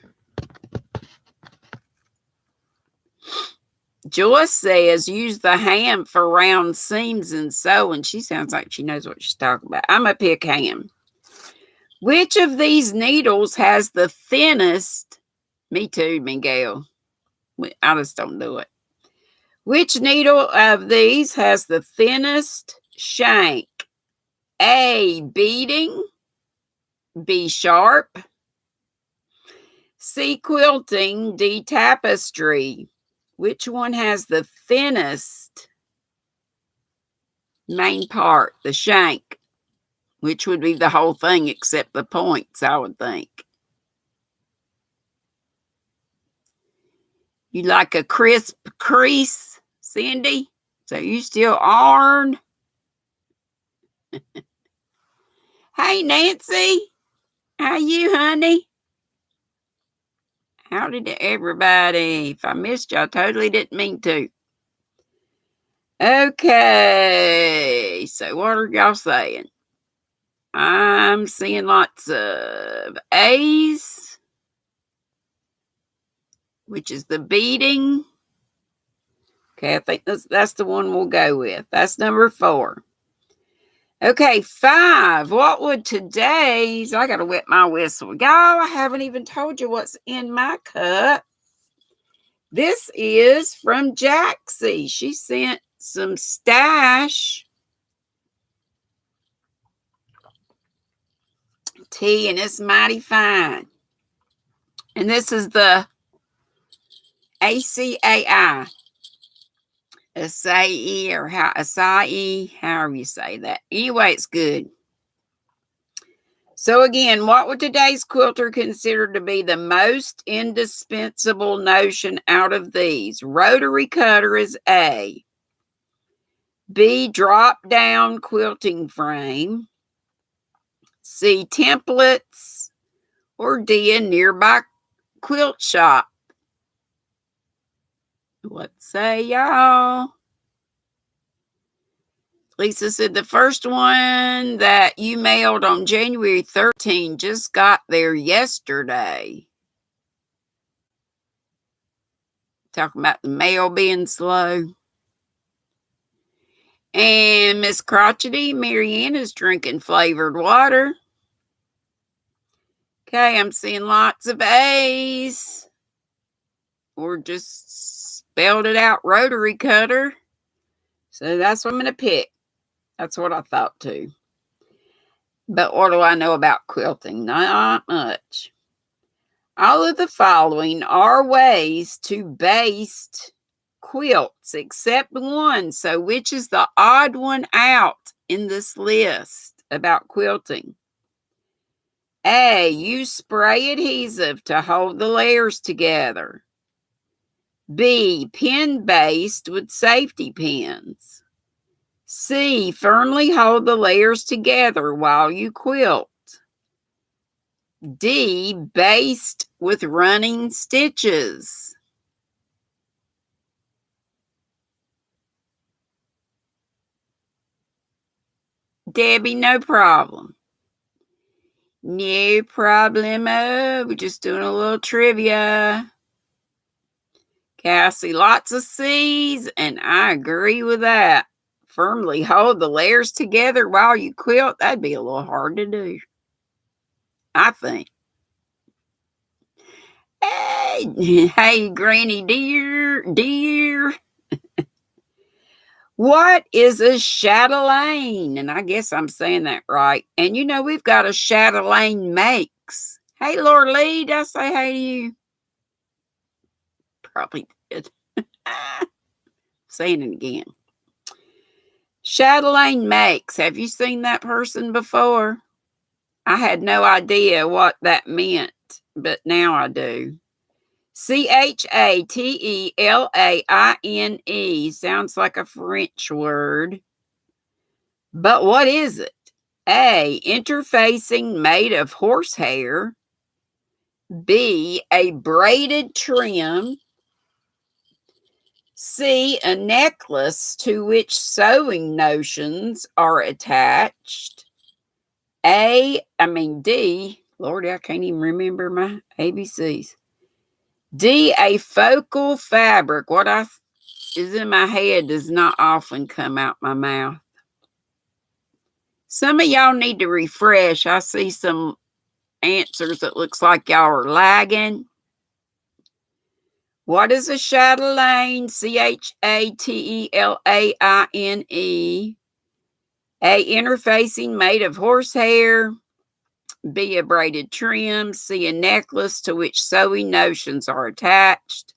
Joyce says use the ham for round seams and sewing. She sounds like she knows what she's talking about. I'm going to pick ham. Which of these needles has the thinnest? Me too, Miguel. I just don't do it. Which needle of these has the thinnest shank? A, beading. B, sharp. C, quilting. D, tapestry. Which one has the thinnest main part, the shank? Which would be the whole thing except the points, I would think. You like a crisp crease, Cindy? So you still iron? Hey, Nancy. How you, honey? Howdy to everybody. If I missed you, I totally didn't mean to. Okay. So what are y'all saying? I'm seeing lots of A's, which is the beading. Okay, I think that's the one we'll go with. That's number 4. Okay, 5. What would today's... I got to wet my whistle. Y'all, I haven't even told you what's in my cup. This is from Jaxie. She sent some stash tea, and it's mighty fine. And this is the ACAI. Acai, or acai, however you say that. Anyway, it's good. So again, what would today's quilter consider to be the most indispensable notion out of these? Rotary cutter is A. B, drop down quilting frame. C, templates. Or D, a nearby quilt shop. What say y'all? Lisa said the first one that you mailed on January 13 just got there yesterday. Talking about the mail being slow. And Miss Crotchety, Marianna's drinking flavored water. Okay, I'm seeing lots of A's. Or just spelled it out, rotary cutter. So that's what I'm going to pick. That's what I thought too. But what do I know about quilting? Not much. All of the following are ways to baste quilts except one. So which is the odd one out in this list about quilting? A, use spray adhesive to hold the layers together. B, pin based with safety pins. C, firmly hold the layers together while you quilt. D, based with running stitches. Debbie, no problem. No problemo. We're just doing a little trivia. Cassie, lots of C's, and I agree with that. Firmly hold the layers together while you quilt. That'd be a little hard to do, I think. Hey, GrannyDee, dear. What is a chatelaine? And I guess I'm saying that right. And you know, we've got a Chatelaine makes. Hey, Laura Lee, did I say hey to you? Probably did. Saying it again. Chatelaine makes. Have you seen that person before? I had no idea what that meant, but now I do. Chatelaine sounds like a French word. But what is it? A, interfacing made of horsehair. B, a braided trim. C, a necklace to which sewing notions are attached. D, Lord, I can't even remember my ABCs. D, a focal fabric. What is in my head does not often come out my mouth. Some of y'all need to refresh. I see some answers that looks like y'all are lagging. What is a chatelaine? Chatelaine. A, interfacing made of horsehair. B, a braided trim. C, a necklace to which sewing notions are attached.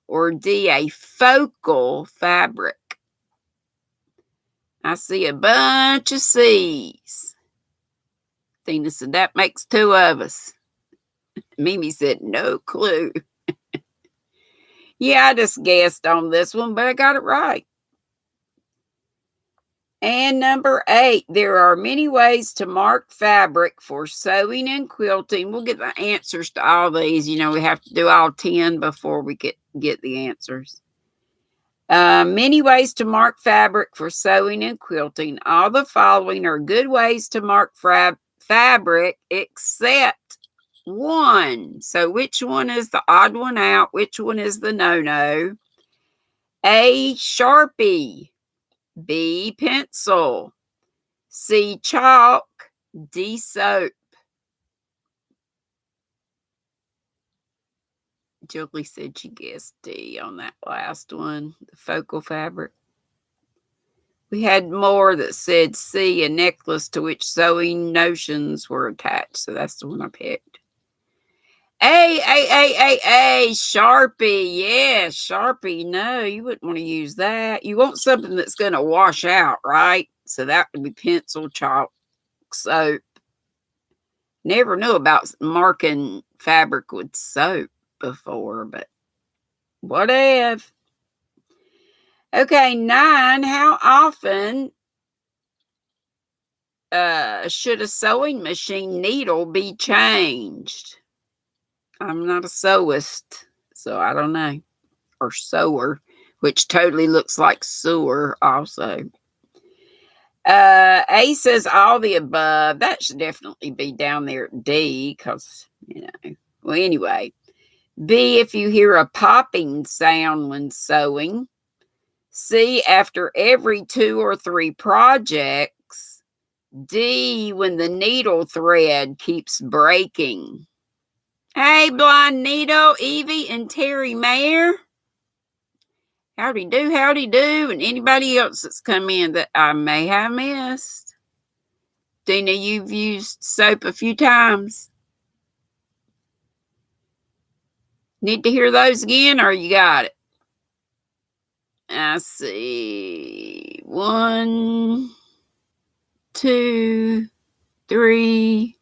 Or D, a focal fabric. I see a bunch of C's. Tina said, that makes two of us. Mimi said, no clue. Yeah, I just guessed on this one, but I got it right. And number 8, there are many ways to mark fabric for sewing and quilting. We'll get the answers to all these. You know, we have to do all 10 before we get the answers. Many ways to mark fabric for sewing and quilting. All the following are good ways to mark fabric except one. So which one is the odd one out? Which one is the no-no? A, Sharpie. B, pencil. C, chalk. D, soap. Julie said she guessed D on that last one, the focal fabric. We had more that said C, a necklace to which sewing notions were attached. So that's the one I picked. A, Sharpie. Yeah, Sharpie. No, you wouldn't want to use that. You want something that's going to wash out, right? So that would be pencil, chalk, soap. Never knew about marking fabric with soap before, but whatever. Okay, 9. How often should a sewing machine needle be changed? I'm not a sewist, so I don't know. Or sewer, which totally looks like sewer also. A says all the above. That should definitely be down there at D because, you know. Well, anyway. B, if you hear a popping sound when sewing. C, after every 2 or 3 projects. D, when the needle thread keeps breaking. Hey, Blind Needle, Evie, and Terry Mayer. Howdy do, and anybody else that's come in that I may have missed. Dina, you've used soap a few times. Need to hear those again, or you got it? I see. 1, 2, 3,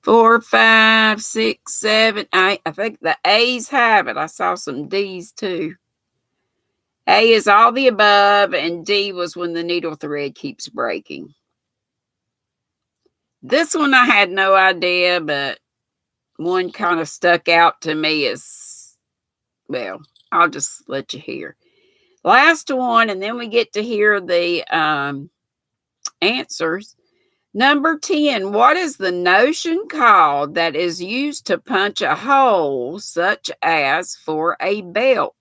4, 5, 6, 7, 8. I think the A's have it. I saw some D's too. A is all the above, and D was when the needle thread keeps breaking. This one I had no idea, but one kind of stuck out to me as, well, I'll just let you hear. Last one, and then we get to hear the answers. Number 10, what is the notion called that is used to punch a hole, such as for a belt?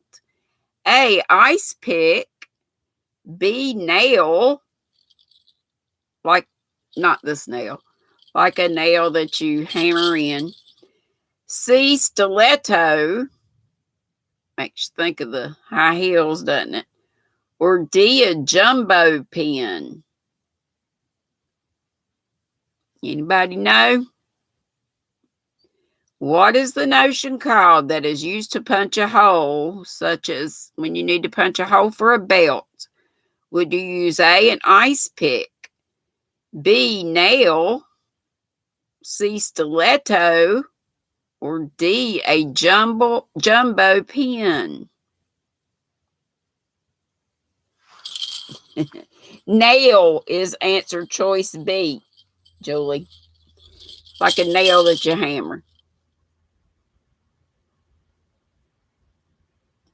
A, ice pick. B, nail. Like, not this nail. Like a nail that you hammer in. C, stiletto. Makes you think of the high heels, doesn't it? Or D, a jumbo pin. Anybody know? What is the notion called that is used to punch a hole, such as when you need to punch a hole for a belt? Would you use A, an ice pick, B, nail, C, stiletto, or D, a jumbo pin? Nail is answer choice B, Julie. Like a nail that you hammer.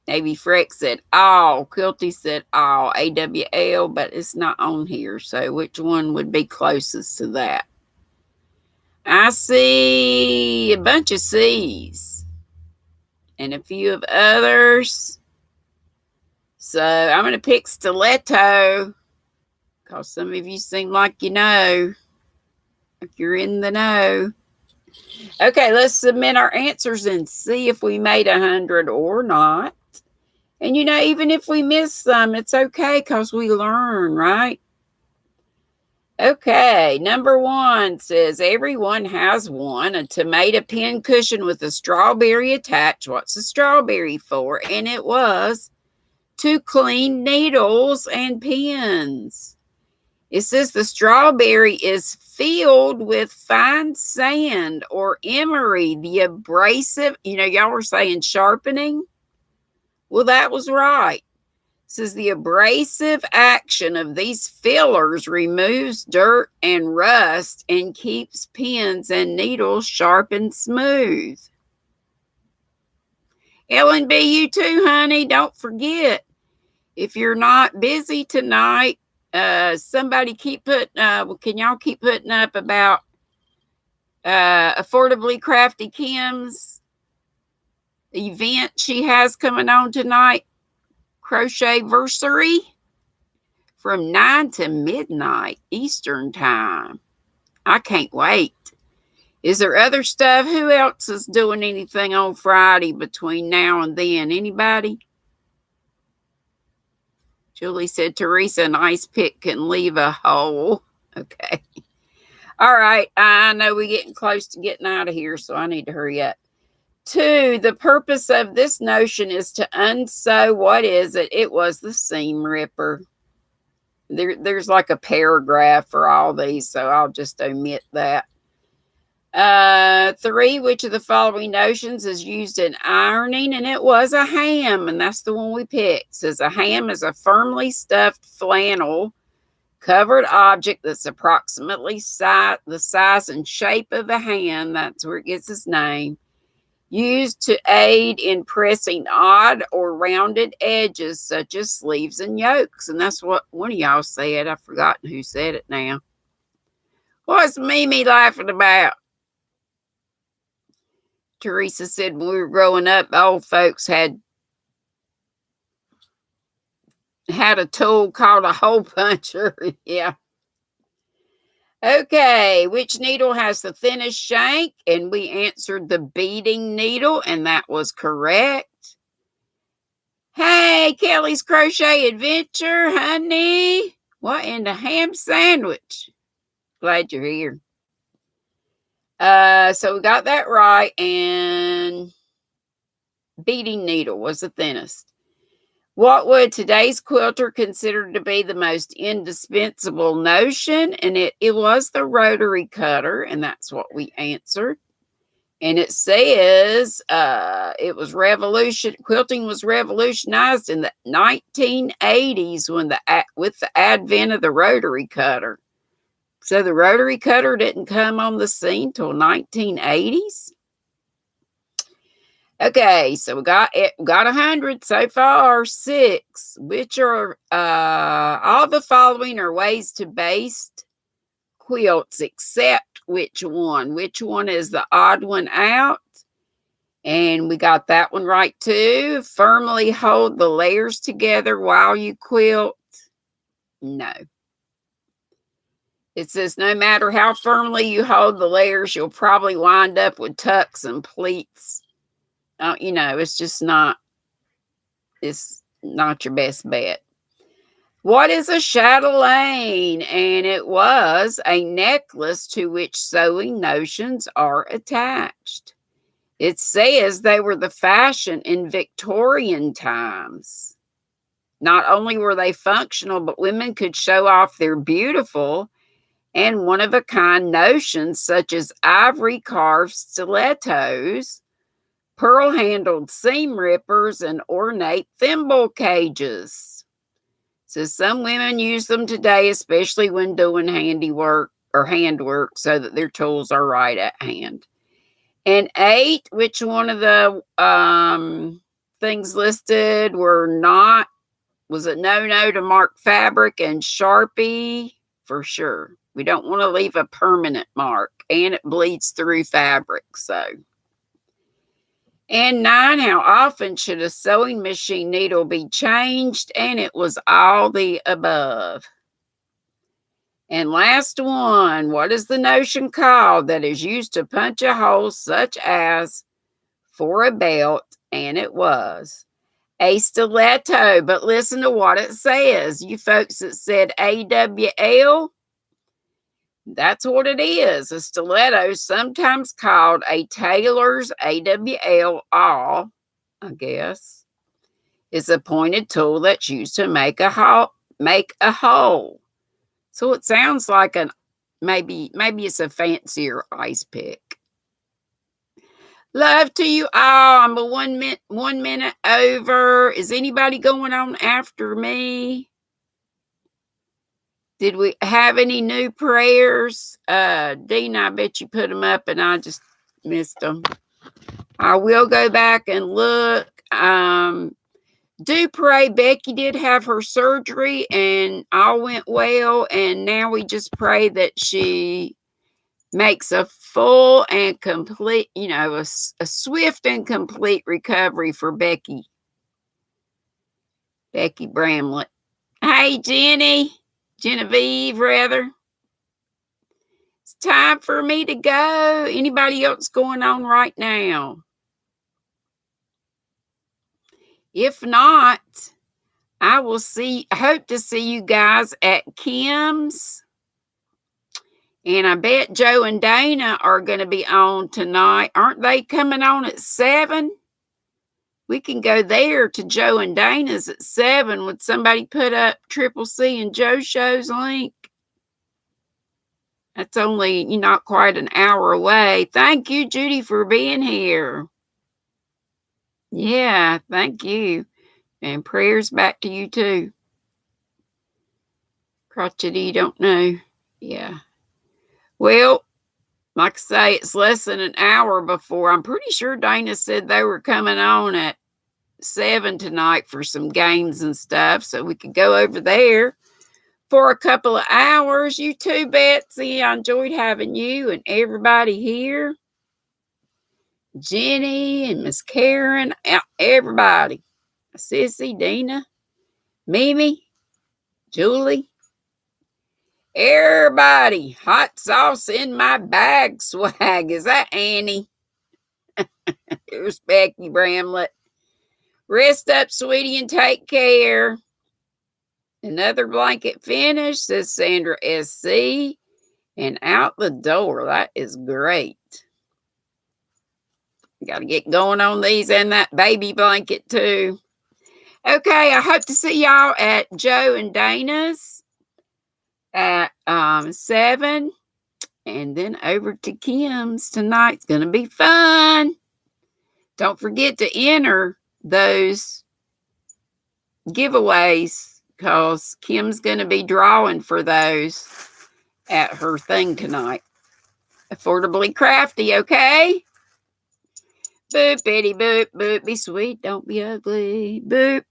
Navy Freck said all. Quilty said all. AWL, but it's not on here. So which one would be closest to that? I see a bunch of C's and a few of others. So I'm going to pick stiletto because some of you seem like you know. Like you're in the know. Okay, let's submit our answers and see if we made 100 or not. And you know, even if we miss some, it's okay because we learn, right? Okay, number 1 says everyone has one, a tomato pin cushion with a strawberry attached. What's a strawberry for? And it was to clean needles and pins. It says the strawberry is filled with fine sand or emery, the abrasive, you know, y'all were saying sharpening. Well, that was right. It says the abrasive action of these fillers removes dirt and rust and keeps pins and needles sharp and smooth. Ellen B, you too, honey. Don't forget, if you're not busy tonight, somebody keep putting, can y'all keep putting up about Affordably Crafty Kim's event she has coming on tonight? Crochetversary from 9 to midnight Eastern time. I can't wait. Is there other stuff? Who else is doing anything on Friday between now and then? Anybody? Julie said, Teresa, an ice pick can leave a hole. Okay. All right. I know we're getting close to getting out of here, so I need to hurry up. 2, the purpose of this notion is to unsew. What is it? It was the seam ripper. There's like a paragraph for all these, so I'll just omit that. 3, which of the following notions is used in ironing? And it was a ham, and that's the one we picked. It says a ham is a firmly stuffed flannel covered object that's approximately the size and shape of a hand. That's where it gets its name. Used to aid in pressing odd or rounded edges such as sleeves and yokes. And that's what one of y'all said. I've forgotten who said it now. What's Mimi laughing about? Teresa said when we were growing up, the old folks had a tool called a hole puncher. Yeah. Okay, which needle has the thinnest shank? And we answered the beading needle, and that was correct. Hey, Kelly's Crochet Adventure, honey. What in the ham sandwich? Glad you're here. So we got that right, and beading needle was the thinnest. What would today's quilter consider to be the most indispensable notion? And it was the rotary cutter, and that's what we answered. And it says quilting was revolutionized in the 1980s with the advent of the rotary cutter. So the rotary cutter didn't come on the scene till 1980s. Okay, so we got 100 so far. 6. Which are all the following are ways to baste quilts, except which one? Which one is the odd one out? And we got that one right too. Firmly hold the layers together while you quilt. No. It says no matter how firmly you hold the layers, you'll probably wind up with tucks and pleats. It's just not, it's not your best bet. What is a chatelaine? And it was a necklace to which sewing notions are attached. It says they were the fashion in Victorian times. Not only were they functional, but women could show off their beautiful and one-of-a-kind notions such as ivory-carved stilettos, pearl-handled seam rippers, and ornate thimble cages. So some women use them today, especially when doing handiwork or handwork, so that their tools are right at hand. And 8, which one of the things listed was a no to mark fabric and Sharpie? For sure. We don't want to leave a permanent mark, and it bleeds through fabric. So, and 9, how often should a sewing machine needle be changed? And it was all the above. And last one, what is the notion called that is used to punch a hole such as for a belt? And it was a stiletto. But listen to what it says. You folks that said AWL, that's what it is. A stiletto, sometimes called a tailor's AWL, I guess, is a pointed tool that's used to make a hole. So it sounds like maybe it's a fancier ice pick. Love to you all. I'm a 1 minute over. Is anybody going on after me? Did we have any new prayers? Dean, I bet you put them up and I just missed them. I will go back and look. Do pray. Becky did have her surgery and all went well. And now we just pray that she makes a full and complete, a swift and complete recovery for Becky Bramlett. Hey, Genevieve, rather. It's time for me to go. Anybody else going on right now? If not, I hope to see you guys at Kim's. And I bet Joe and Dana are going to be on tonight. Aren't they coming on at 7? We can go there to Joe and Dana's at 7. Would somebody put up Triple C and Joe Show's link? That's only not quite an hour away. Thank you, Judy, for being here. Yeah, thank you. And prayers back to you too. Crotchety, don't know. Yeah. Well, like I say, it's less than an hour before. I'm pretty sure Dana said they were coming on at 7 tonight for some games and stuff, so we could go over there for a couple of hours. You too, Betsy. I enjoyed having you and everybody here. Jenny and Miss Karen, everybody. Sissy, Dina, Mimi, Julie, everybody. Hot sauce in my bag swag. Is that Annie? Here's Becky Bramlett. Rest up, sweetie, and take care. Another blanket finish, says Sandra SC. And out the door. That is great. Got to get going on these and that baby blanket too. Okay, I hope to see y'all at Joe and Dana's at 7. And then over to Kim's tonight's going to be fun. Don't forget to enter those giveaways because Kim's going to be drawing for those at her thing tonight. Affordably Crafty, okay? Boop, bitty, boop, boop, be sweet, don't be ugly. Boop.